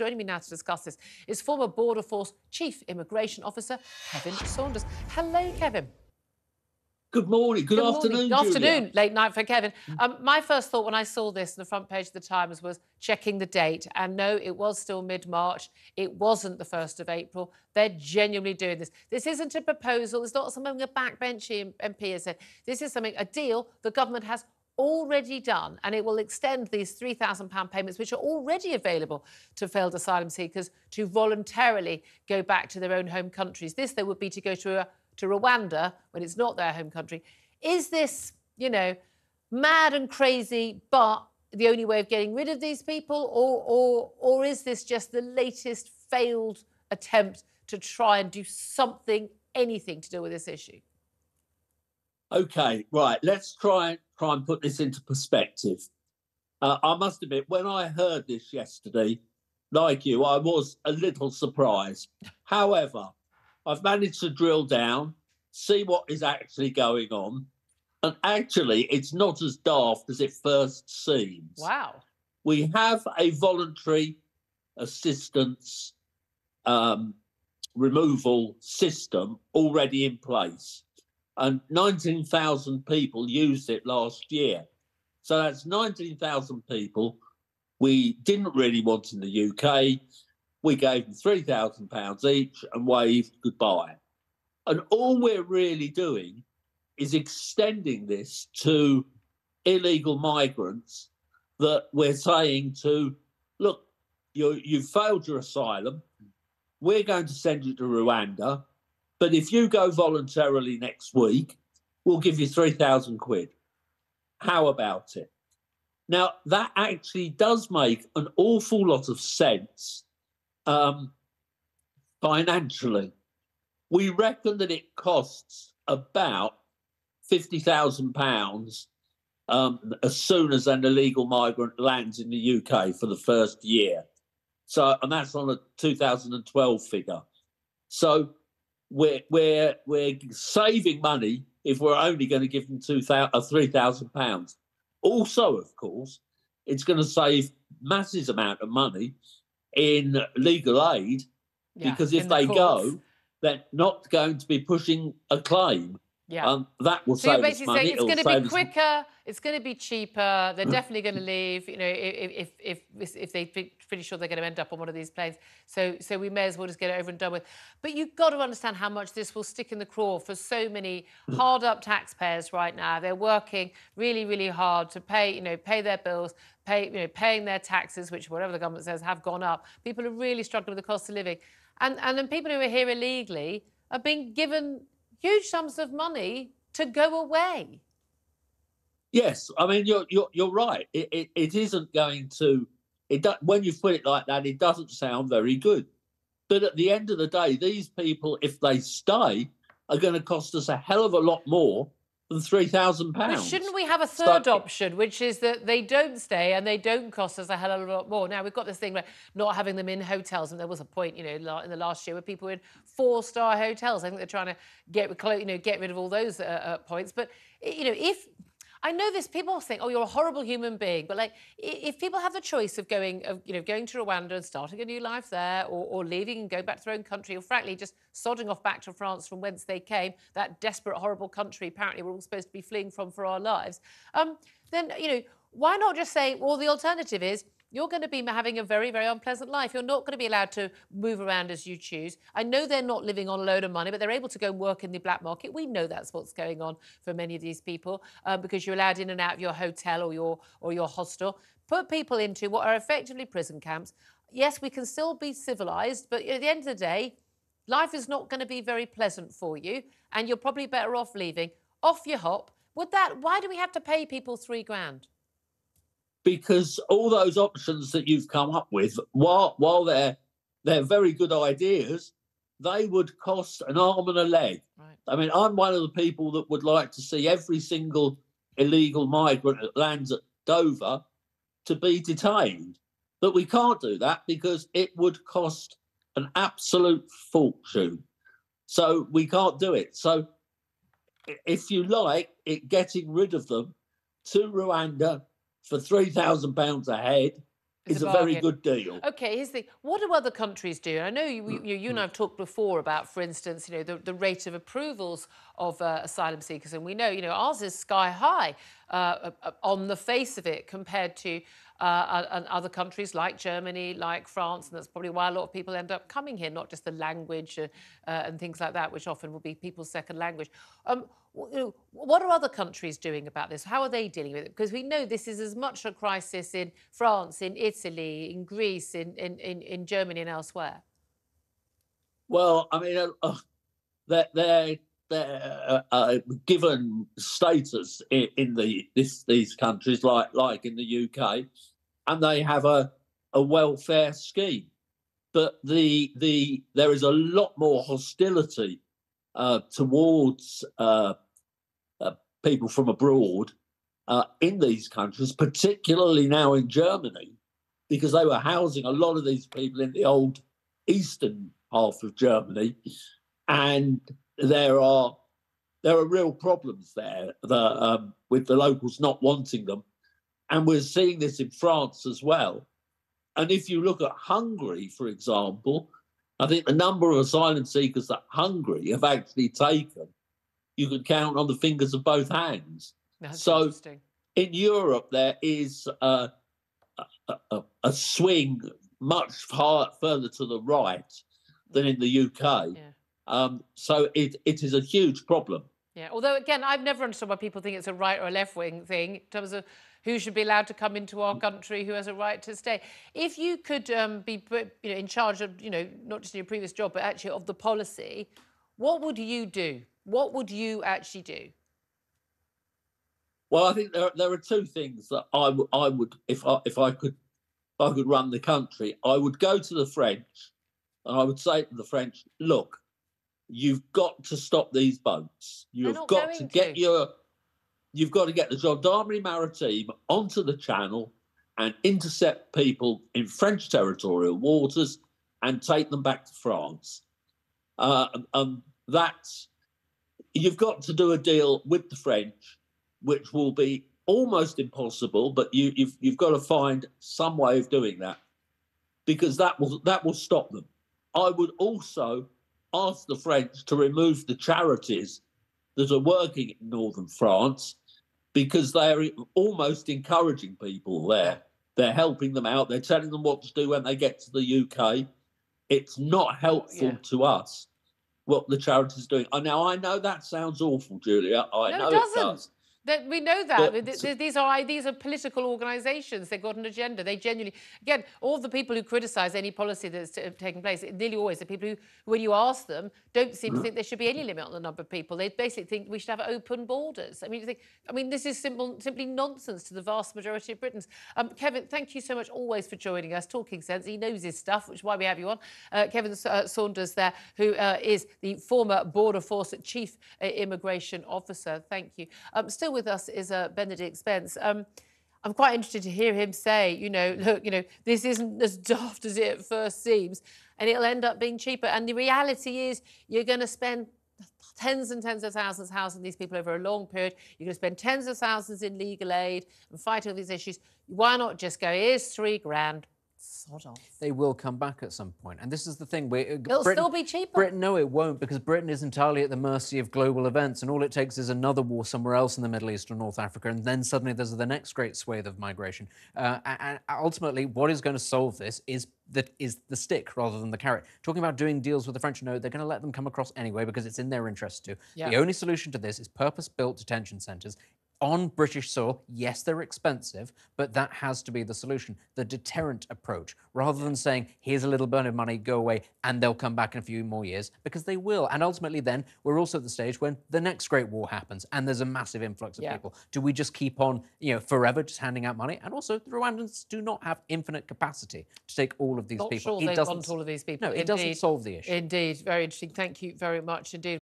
Joining me now to discuss this is former Border Force Chief Immigration Officer Kevin Saunders. Hello, Kevin. Good morning. Good afternoon, Julia. Afternoon. Late night for Kevin. My first thought when I saw this on the front page of the Times was checking the date. And no, it was still mid-March. It wasn't the 1st of April. They're genuinely doing this. This isn't a proposal. It's not something a backbench MP has said. This is something, a deal the government has already done, and it will extend these £3,000 payments, which are already available to failed asylum seekers, to voluntarily go back to their own home countries. This, though, would be to go to Rwanda when it's not their home country. Is this, mad and crazy, but the only way of getting rid of these people, or is this just the latest failed attempt to try and do something, anything to deal with this issue? OK, right, let's try and put this into perspective. I must admit, when I heard this yesterday, like you, I was a little surprised. However, I've managed to drill down, see what is actually going on, and actually it's not as daft as it first seems. Wow. We have a voluntary assistance removal system already in place, and 19,000 people used it last year. So that's 19,000 people we didn't really want in the UK. We gave them £3,000 each and waved goodbye. And all we're really doing is extending this to illegal migrants that we're saying to, look, you've failed your asylum. We're going to send you to Rwanda. But if you go voluntarily next week, we'll give you 3,000 quid. How about it? Now, that actually does make an awful lot of sense financially. We reckon that it costs about £50,000 as soon as an illegal migrant lands in the UK for the first year. So, and that's on a 2012 figure. So we're saving money if we're only going to give them £3,000. Also, of course, it's going to save massive amount of money in legal aid, because if they go, they're not going to be pushing a claim. Yeah. That will so save you're us basically money. saying it's going to be quicker, it's going to be cheaper, they're definitely going to leave, if they're pretty sure they're going to end up on one of these planes. So we may as well just get it over and done with. But you've got to understand how much this will stick in the craw for so many hard-up taxpayers right now. They're working really, really hard to pay, pay their bills, paying their taxes, which whatever the government says have gone up. People are really struggling with the cost of living. And then people who are here illegally are being given huge sums of money to go away. Yes, I mean you're right. It isn't going to. When you put it like that, it doesn't sound very good. But at the end of the day, these people, if they stay, are going to cost us a hell of a lot more than £3,000. But shouldn't we have a third option, which is that they don't stay and they don't cost us a hell of a lot more? Now, we've got this thing where not having them in hotels, and there was a point, in the last year where people were in 4-star hotels. I think they're trying to get rid of all those points. But, if... I know this, people think, oh, you're a horrible human being, but if people have the choice of going to Rwanda and starting a new life there, or leaving and going back to their own country, or frankly just sodding off back to France from whence they came, that desperate, horrible country apparently we're all supposed to be fleeing from for our lives, then, why not just say, well, the alternative is you're going to be having a very, very unpleasant life. You're not going to be allowed to move around as you choose. I know they're not living on a load of money, but they're able to go and work in the black market. We know that's what's going on for many of these people, because you're allowed in and out of your hotel or your hostel. Put people into what are effectively prison camps. Yes, we can still be civilised, but at the end of the day, life is not going to be very pleasant for you, and you're probably better off leaving. Off you hop. Why do we have to pay people £3,000? Because all those options that you've come up with, while they're very good ideas, they would cost an arm and a leg. Right. I mean, I'm one of the people that would like to see every single illegal migrant that lands at Dover to be detained. But we can't do that because it would cost an absolute fortune. So we can't do it. So if you like, getting rid of them to Rwanda for £3,000 a head is a very good deal. OK, here's the thing. What do other countries do? And I know you and I have talked before about, for instance, the rate of approvals of asylum seekers. And we know, ours is sky high on the face of it compared to other countries like Germany, like France. And that's probably why a lot of people end up coming here, not just the language and things like that, which often will be people's second language. What are other countries doing about this? How are they dealing with it? Because we know this is as much a crisis in France, in Italy, in Greece, in Germany and elsewhere. Well, I mean, they're given status in these countries, like in the UK, and they have a welfare scheme. But there is a lot more hostility towards people from abroad in these countries, particularly now in Germany, because they were housing a lot of these people in the old eastern half of Germany, and there are real problems there with the locals not wanting them, and we're seeing this in France as well. And if you look at Hungary, for example, I think the number of asylum seekers that Hungary have actually taken, you can count on the fingers of both hands. That's so interesting. In Europe, there is a swing much further to the right than in the UK. Yeah. So it is a huge problem. Yeah, although, again, I've never understood why people think it's a right or a left-wing thing in terms of who should be allowed to come into our country, who has a right to stay. If you could be put, in charge of, not just in your previous job, but actually of the policy, what would you do? What would you actually do? Well, I think there are two things that I would, if I could run the country, I would go to the French and I would say to the French, look, you've got to stop these boats. You've got to get the Gendarmerie Maritime onto the channel and intercept people in French territorial waters and take them back to France. You've got to do a deal with the French, which will be almost impossible, but you've got to find some way of doing that, because that will stop them. I would also ask the French to remove the charities that are working in northern France, because they're almost encouraging people there. They're helping them out. They're telling them what to do when they get to the UK. It's not helpful to us what the charity's doing. Now, I know that sounds awful, Julia. I know it does. We know that. These are political organisations. They've got an agenda. They genuinely, again, all the people who criticise any policy that's taking place, nearly always the people who, when you ask them, don't seem to think there should be any limit on the number of people. They basically think we should have open borders. This is simply nonsense to the vast majority of Britons. Kevin, thank you so much always for joining us, talking sense. He knows his stuff, which is why we have you on. Kevin Saunders there, who is the former Border Force Chief Immigration Officer. Thank you. Still with us is Benedict Spence. I'm quite interested to hear him say, look, this isn't as daft as it at first seems, and it'll end up being cheaper. And the reality is you're going to spend tens and tens of thousands housing these people over a long period. You're going to spend tens of thousands in legal aid and fight all these issues. Why not just go, here's $3,000, sod off. They will come back at some point. And this is the thing. It'll still be cheaper. Britain, no, it won't, because Britain is entirely at the mercy of global events. And all it takes is another war somewhere else in the Middle East or North Africa. And then suddenly there's the next great swathe of migration. And ultimately, what is going to solve this is the stick rather than the carrot. Talking about doing deals with the French, no, they're going to let them come across anyway because it's in their interest to. Yeah. The only solution to this is purpose-built detention centres on British soil. Yes, they're expensive, but that has to be the solution, the deterrent approach, rather than saying, here's a little bit of money, go away, and they'll come back in a few more years, because they will. And ultimately then, we're also at the stage when the next great war happens, and there's a massive influx of people. Do we just keep on, forever just handing out money? And also, the Rwandans do not have infinite capacity to take all of these people. Not sure they want all of these people. No, it doesn't solve the issue. Indeed, very interesting. Thank you very much indeed.